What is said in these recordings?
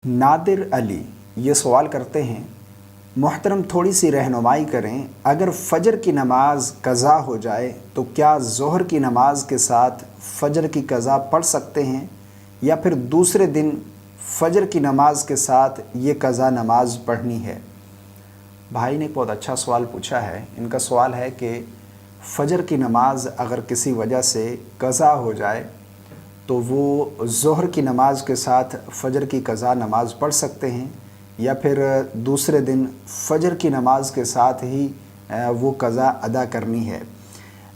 नादिर अली ये सवाल करते हैं, मोहतरम थोड़ी सी रहनुमाई करें, अगर फ़जर की नमाज़ क़ज़ा हो जाए तो क्या ज़ोहर की नमाज़ के साथ फ़जर की क़ज़ा पढ़ सकते हैं या फिर दूसरे दिन फ़जर की नमाज़ के साथ ये क़ज़ा नमाज़ पढ़नी है। भाई ने बहुत अच्छा सवाल पूछा है। इनका सवाल है कि फ़जर की नमाज़ अगर किसी वजह से क़ज़ा हो जाए तो वो ज़ोहर की नमाज़ के साथ फ़जर की क़ज़ा नमाज़ पढ़ सकते हैं या फिर दूसरे दिन फ़जर की नमाज़ के साथ ही वो क़ज़ा अदा करनी है।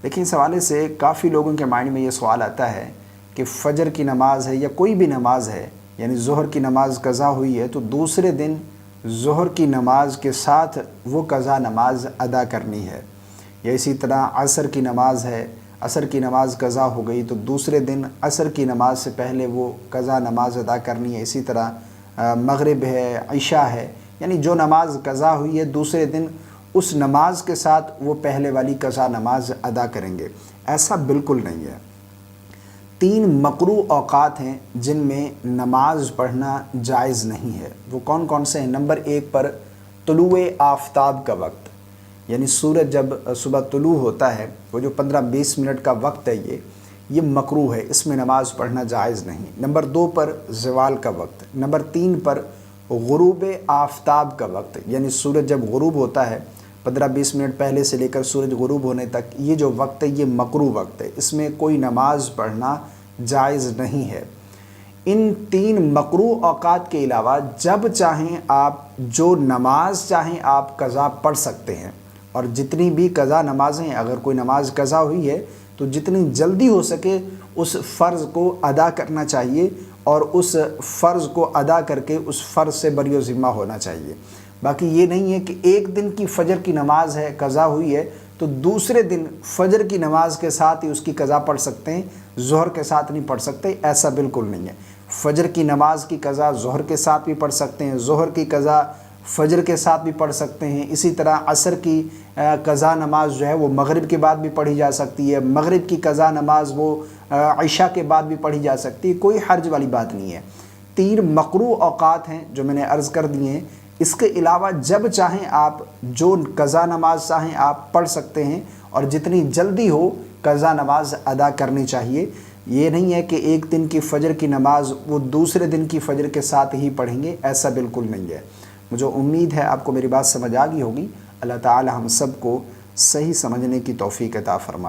लेकिन इस हवाले से काफ़ी लोगों के माइंड में ये सवाल आता है कि फ़जर की नमाज़ है या कोई भी नमाज़ है, यानी ज़ोहर की नमाज़ क़ज़ा हुई है तो दूसरे दिन ज़ोहर की नमाज़ के साथ वो क़ज़ा नमाज़ अदा करनी है। या इसी तरह असर की नमाज़ है, असर की नमाज़ क़ज़ा हो गई तो दूसरे दिन असर की नमाज़ से पहले वो क़ज़ा नमाज़ अदा करनी है। इसी तरह मग़रिब है, इशा है, यानी जो नमाज़ क़ज़ा हुई है दूसरे दिन उस नमाज़ के साथ वो पहले वाली क़ज़ा नमाज़ अदा करेंगे। ऐसा बिल्कुल नहीं है। 3 मकरू औक़ात हैं जिनमें नमाज़ पढ़ना जायज़ नहीं है। वो कौन कौन से हैं? नंबर 1 पर तुलुए आफ़ताब का वक्त, यानी सूरज जब सुबह तुलू होता है, वो जो 15-20 मिनट का वक्त है ये मकरू है, इसमें नमाज़ पढ़ना जायज़ नहीं। नंबर 2 पर ज़वाल का वक्त। नंबर 3 पर गुरूब आफ़ताब का वक्त, यानी सूरज जब गुरूब होता है 15-20 मिनट पहले से लेकर सूरज गुरूब होने तक ये जो वक्त है ये मकरू वक्त है, इसमें कोई नमाज़ पढ़ना जायज़ नहीं है। इन 3 मकरू औक़ात के अलावा जब चाहें आप जो नमाज चाहें आप क़ज़ा पढ़ सकते हैं। और जितनी भी क़ज़ा नमाज़ें, अगर कोई नमाज क़ज़ा हुई है तो जितनी जल्दी हो सके उस फ़र्ज़ को अदा करना चाहिए और उस फ़र्ज़ को अदा करके उस फ़र्ज़ से बरी ज़िम्मा होना चाहिए। बाकी ये नहीं है कि एक दिन की फ़जर की नमाज़ है, क़ज़ा हुई है तो दूसरे दिन फ़जर की नमाज़ के साथ ही उसकी क़ज़ा पढ़ सकते हैं, ज़ोहर के साथ नहीं पढ़ सकते। ऐसा बिल्कुल नहीं है। फ़जर की नमाज़ की क़ज़ा ज़ोहर के साथ भी पढ़ सकते हैं, ज़ोहर की क़ज़ा फ़जर के साथ भी पढ़ सकते हैं। इसी तरह असर की क़ज़ा नमाज जो है वो मग़रिब के बाद भी पढ़ी जा सकती है, मग़रिब की क़ज़ा नमाज वो इशा के बाद भी पढ़ी जा सकती है, कोई हर्ज वाली बात नहीं है। 3 मकरू औक़ात हैं जो मैंने अर्ज़ कर दिए हैं। इसके अलावा जब चाहें आप जो क़ज़ा नमाज चाहें आप पढ़ सकते हैं और जितनी जल्दी हो क़ज़ा नमाज अदा करनी चाहिए। ये नहीं है कि एक दिन की फ़जर की नमाज वो दूसरे दिन की फ़जर के साथ ही पढ़ेंगे, ऐसा बिल्कुल नहीं है। मुझे उम्मीद है आपको मेरी बात समझ आ गई होगी। अल्लाह ताला हम सब को सही समझने की तौफ़ीक़ अता फ़रमाए।